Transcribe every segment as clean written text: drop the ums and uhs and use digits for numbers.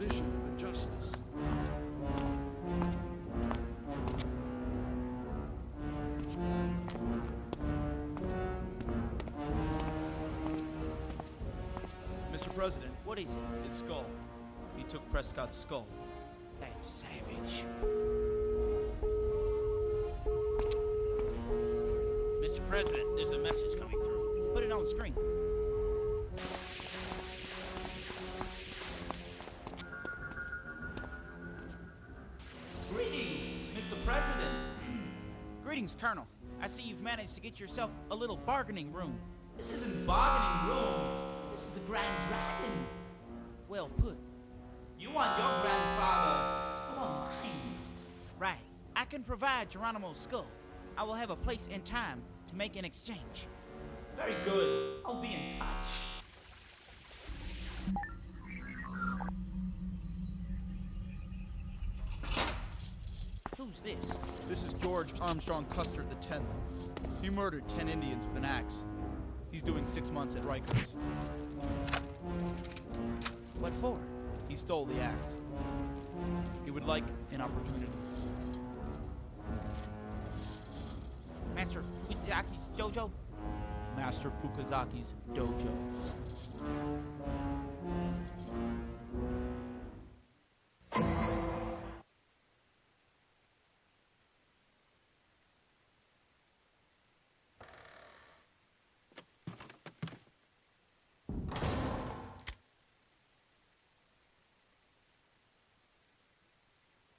vision and justice. Mr. President, What is it? his skull. He took Prescott's skull. That's savage. Mr. President, there's a message coming through. Put it on the screen. Greetings, Mr. President. Greetings, Colonel. I see you've managed to get yourself a little bargaining room. This isn't bargaining room. This is the Grand Dragon. Well put. You want your grandfather. Come on, mine. Right. I can provide Geronimo's skull. I will have a place and time to make an exchange. Very good. I'll be in touch. Who's this? This is George Armstrong Custer X. He murdered 10 Indians with an axe. He's doing 6 months at Rikers. What for? He stole the axe. He would like an opportunity. Master Fukazaki's dojo? Master Fukazaki's dojo.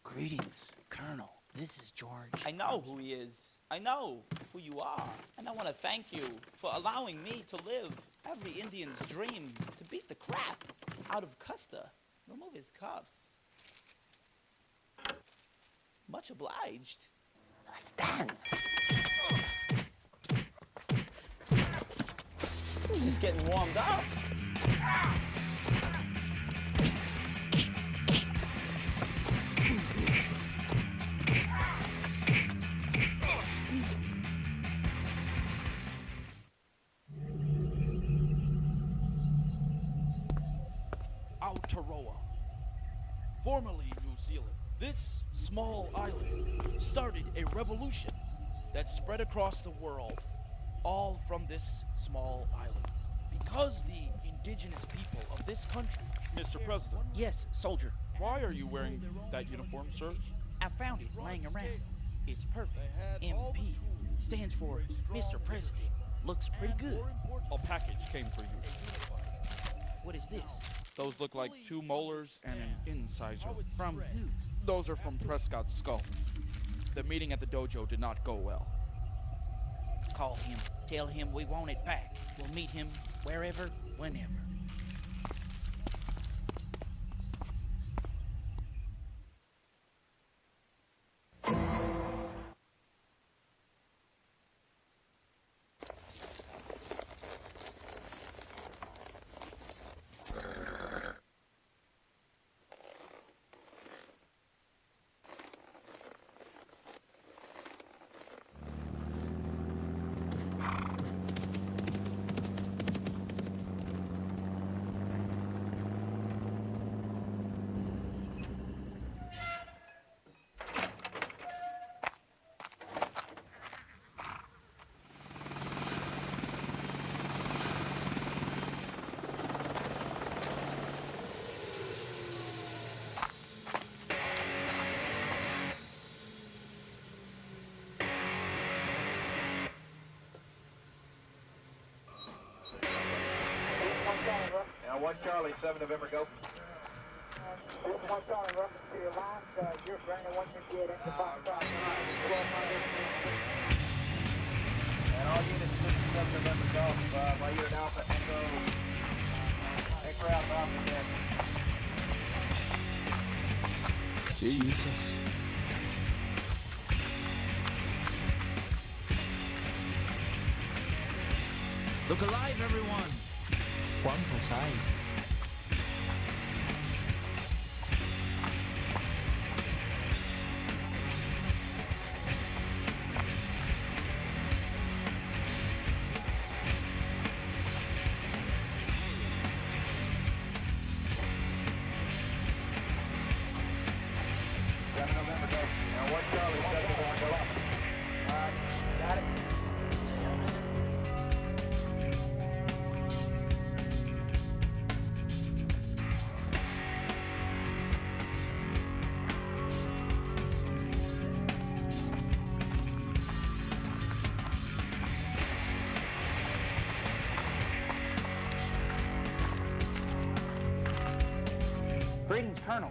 Greetings, Colonel. This is George. I know who he is. I know who you are. And I want to thank you for allowing me to live every Indian's dream to beat the crap out of Custer. Remove his cuffs. Much obliged. Let's dance. He's just getting warmed up. Aotearoa, formerly New Zealand. This small island started a revolution that spread across the world, all from this small island. Because the indigenous people of this country... Mr. President, Yes, soldier. why are you wearing that uniform, sir? I found it laying around. It's perfect. MP stands for Mr. President. Looks pretty good. A package came for you. What is this? Those look like 2 molars and an incisor. From who? Those are from Prescott's skull. The meeting at the dojo did not go well. Call him. Tell him we want it back. We'll meet him wherever, whenever. Now, 1 Charlie, 7 November, go. This is what's on reference to your lines. You're bringing what you get into box 1200. And all units, 7 November, golf, my unit Alpha Echo. Echo Alpha Alpha 10. Jesus. Look alive, everyone. ¿Cuántos hay? Greetings, Colonel.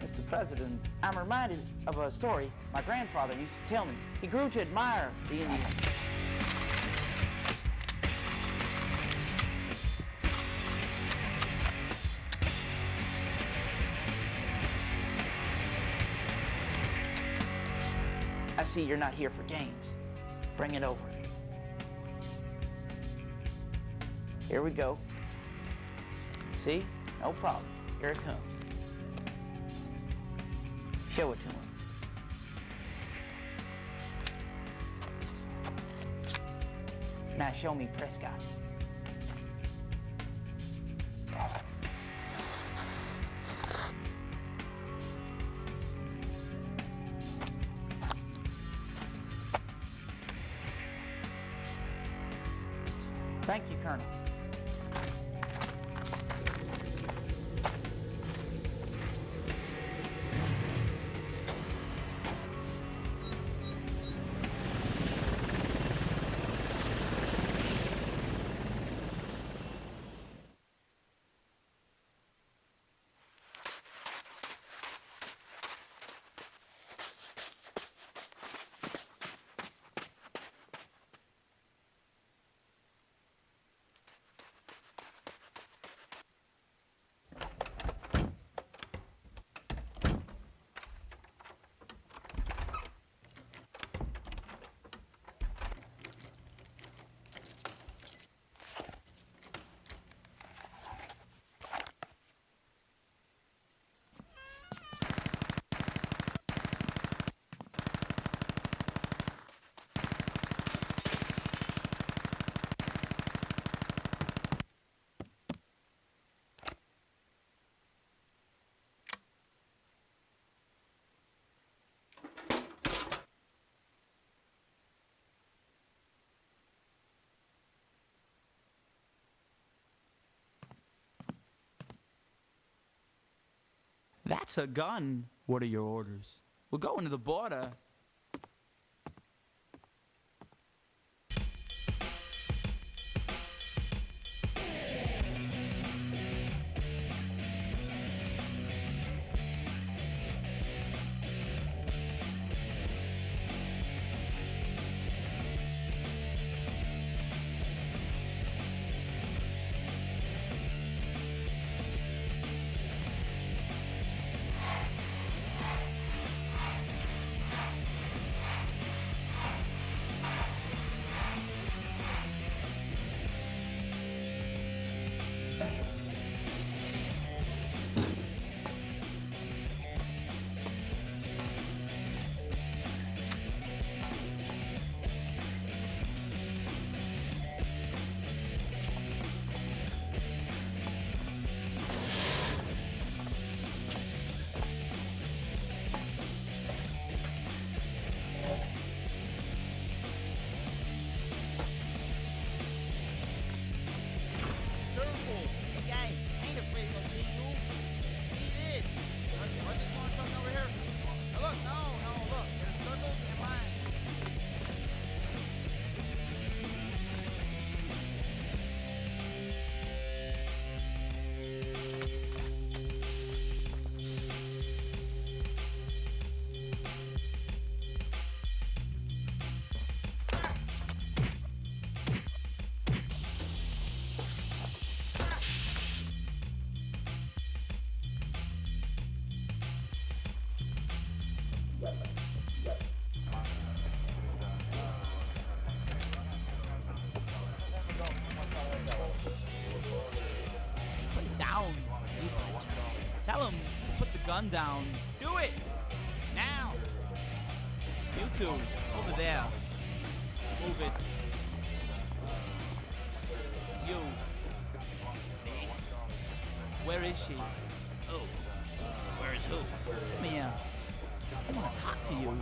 Mr. President, I'm reminded of a story my grandfather used to tell me. He grew to admire the Indians. I see you're not here for games. Bring it over. Here we go. See? No problem. Here it comes. Show it to him. Now show me Prescott. Thank you, Colonel. That's a gun. What are your orders? We're going to the border. Put it down. Tell him to put the gun down. Do it! Now! You two, over there. Move it. You. Me. Where is she? Who? Where is who? Come here. I want to talk to you.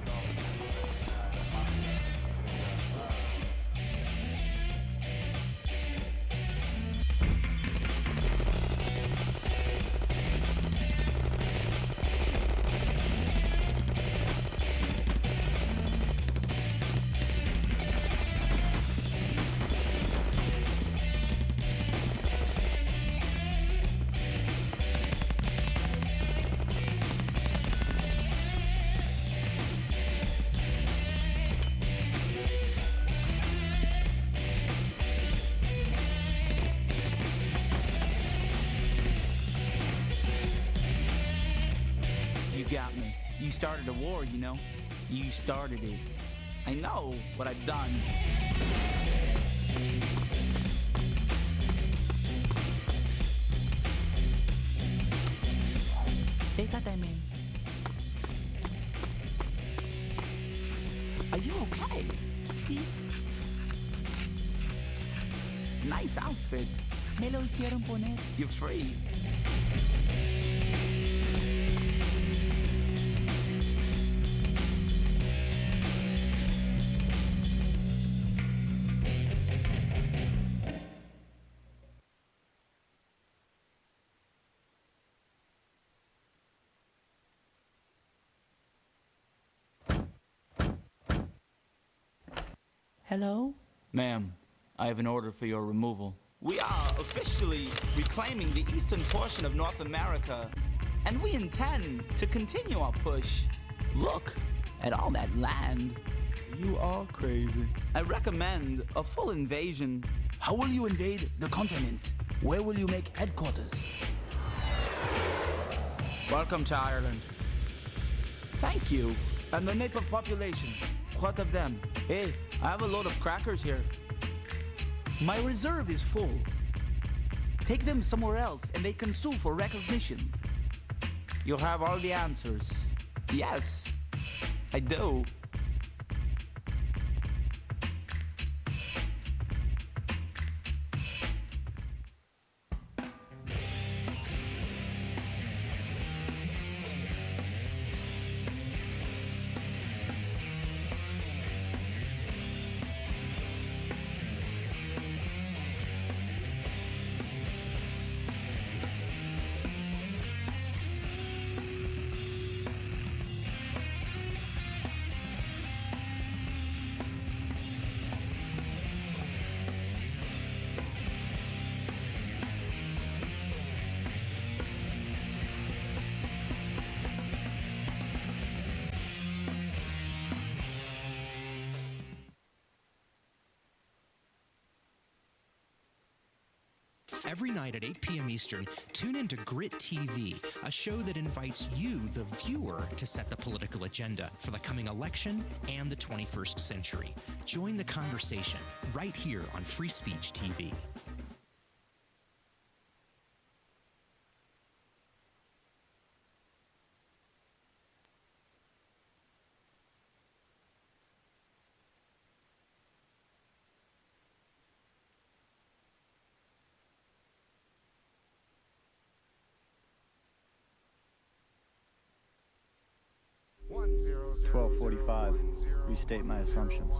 got me. You started a war, you know? You started it. I know what I've done. Desátame. Are you okay? See? Nice outfit. Me lo hicieron poner. You're free. Hello? Ma'am, I have an order for your removal. We are officially reclaiming the eastern portion of North America, and we intend to continue our push. Look at all that land. You are crazy. I recommend a full invasion. How will you invade the continent? Where will you make headquarters? Welcome to Ireland. Thank you. And the native population, what of them? Hey, I have a load of crackers here. My reserve is full. Take them somewhere else and they can sue for recognition. You'll have all the answers. Yes, I do. Every night at 8 p.m. Eastern, tune into Grit TV, a show that invites you, the viewer, to set the political agenda for the coming election and the 21st century. Join the conversation right here on Free Speech TV. Restate my assumptions.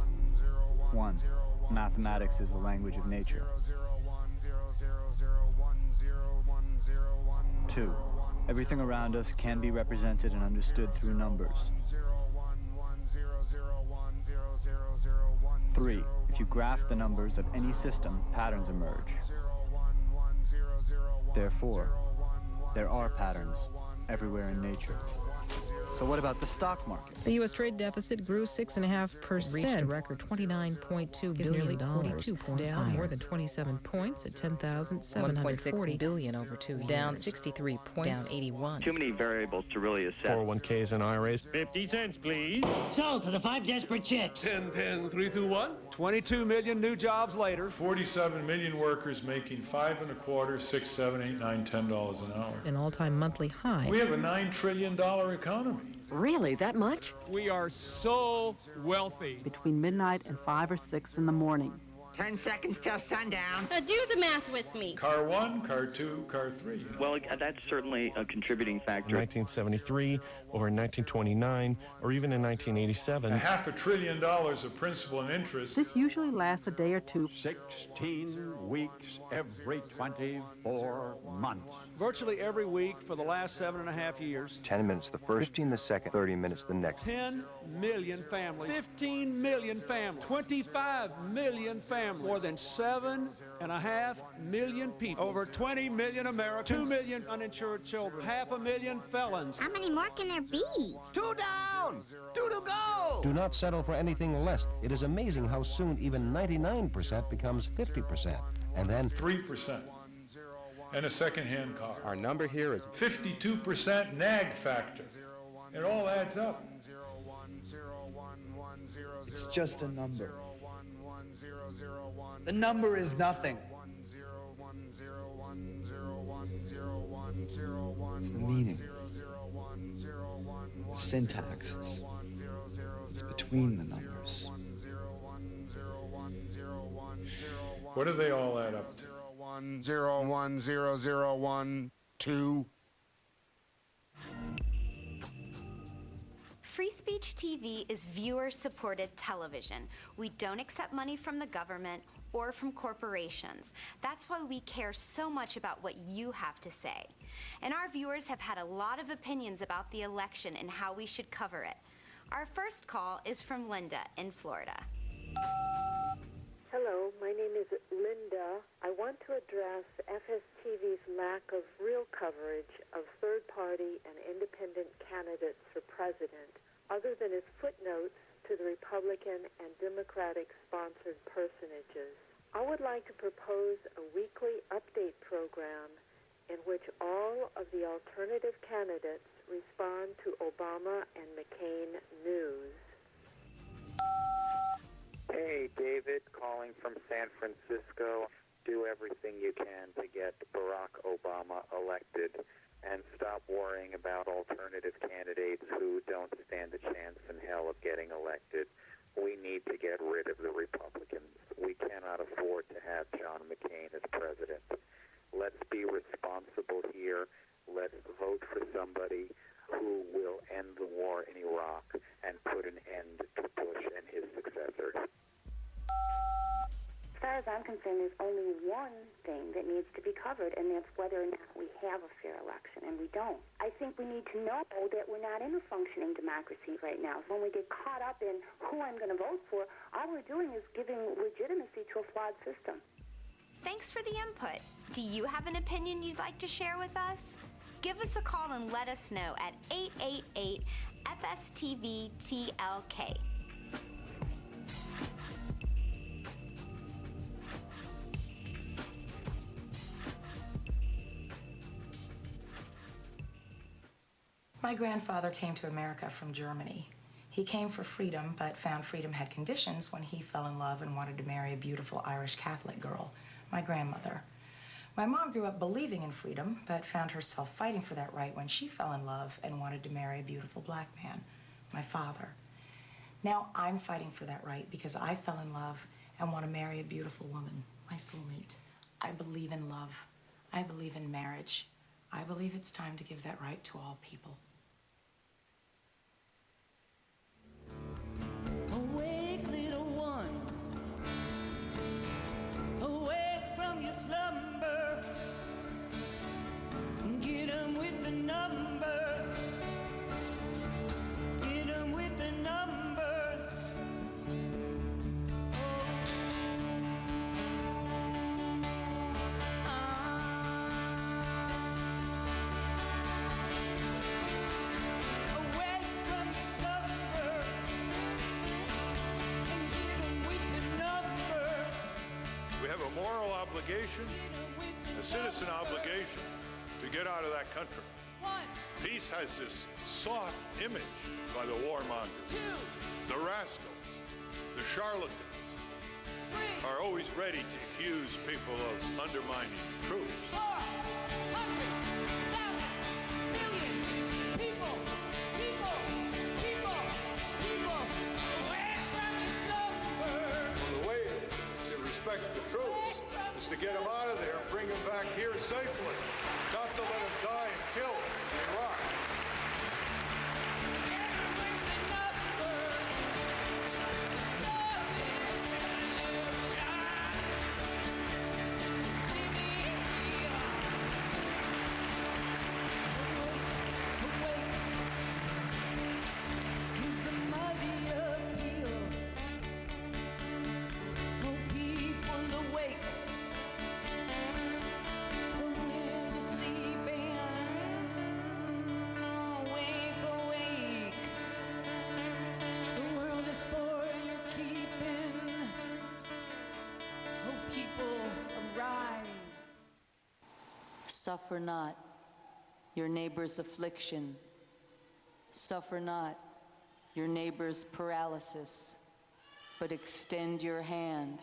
1. Mathematics is the language of nature. 2. Everything around us can be represented and understood through numbers. 3. If you graph the numbers of any system, patterns emerge. Therefore, there are patterns everywhere in nature. So what about the stock market? The U.S. trade deficit grew 6.5%, reached a record $29.2 billion, nearly 42 points down, more than 27 points at 10,740. $1.6 billion over 2 years. Down 63 points, down 81. Too many variables to really assess. 401ks and IRAs. 50 cents, please. Sold to the 5 desperate chicks. 10, 10, 3, 2, 1. 22 million new jobs later. 47 million workers making $5 1/4, $6, $7, $8, $9, $10 an hour. An all-time monthly high. We have a $9 trillion economy. Really, that much? We are so wealthy. Between midnight and 5 or 6 in the morning. 10 seconds till sundown. Do the math with me. Car 1, car 2, car 3. Well, that's certainly a contributing factor. In 1973, or in 1929, or even in 1987. $500 billion of principal and interest. This usually lasts a day or two. 16 weeks every 24 months. Virtually every week for the last 7.5 years. 10 minutes the first, 15 the second, 30 minutes the next. 10 million families, 15 million families, 25 million families, more than 7.5 million people, over 20 million Americans, 2 million uninsured children, 500,000 felons. How many more can there be? 2 down, 2 to go. Do not settle for anything less. It is amazing how soon even 99% becomes 50%, and then 3%. And a second-hand car. Our number here is 52% nag factor. It all adds up. It's just a number. The number is nothing. It's the meaning. The syntax. It's between the numbers. What do they all add up to? 1010012. Free Speech TV is viewer-supported television. We don't accept money from the government or from corporations. That's why we care so much about what you have to say. And our viewers have had a lot of opinions about the election and how we should cover it. Our first call is from Linda in Florida. Hello, my name is Linda. I want to address FSTV's lack of real coverage of third-party and independent candidates for president, other than its footnotes to the Republican and Democratic-sponsored personages. I would like to propose a weekly update program in which all of the alternative candidates respond to Obama and McCain news. Hey, David, calling from San Francisco. Do everything you can to get Barack Obama elected and stop worrying about alternative candidates who don't stand a chance in hell of getting elected. We need to get rid of the Republicans. We cannot afford to have John McCain as president. Let's be responsible here. Let's vote for somebody who will end the war in Iraq and put an end to Bush and his successor. As far as I'm concerned, there's only one thing that needs to be covered, and that's whether or not we have a fair election, and we don't. I think we need to know that we're not in a functioning democracy right now. When we get caught up in who I'm going to vote for, all we're doing is giving legitimacy to a flawed system. Thanks for the input. Do you have an opinion you'd like to share with us? Give us a call and let us know at 888-FSTV-TLK. My grandfather came to America from Germany. He came for freedom, but found freedom had conditions when he fell in love and wanted to marry a beautiful Irish Catholic girl, my grandmother. My mom grew up believing in freedom, but found herself fighting for that right when she fell in love and wanted to marry a beautiful black man, my father. Now I'm fighting for that right because I fell in love and want to marry a beautiful woman, my soulmate. I believe in love. I believe in marriage. I believe it's time to give that right to all people. Awake, little one. Awake from your slumber. Get 'em with the numbers. Get 'em with the numbers. We have a moral obligation, a citizen obligation, to get out of that country. Peace has this soft image by the warmongers. The rascals, the charlatans, are always ready to accuse people of undermining troops. Well, the way to respect the troops is to get them out of there and bring them back here safely, not to let them die and kill in Iraq. Suffer not your neighbor's affliction. Suffer not your neighbor's paralysis, but extend your hand,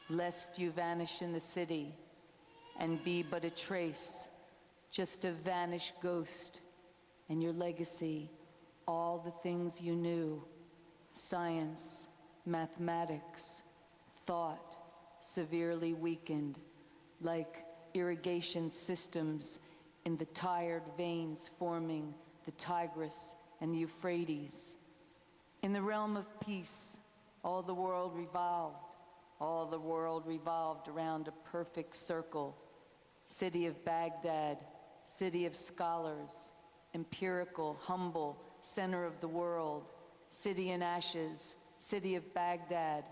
lest you vanish in the city and be but a trace, just a vanished ghost, and your legacy, all the things you knew, science, mathematics, thought, severely weakened, like irrigation systems in the tired veins forming the Tigris and the Euphrates. In the realm of peace, all the world revolved around a perfect circle. City of Baghdad, city of scholars, empirical, humble, center of the world, city in ashes, city of Baghdad,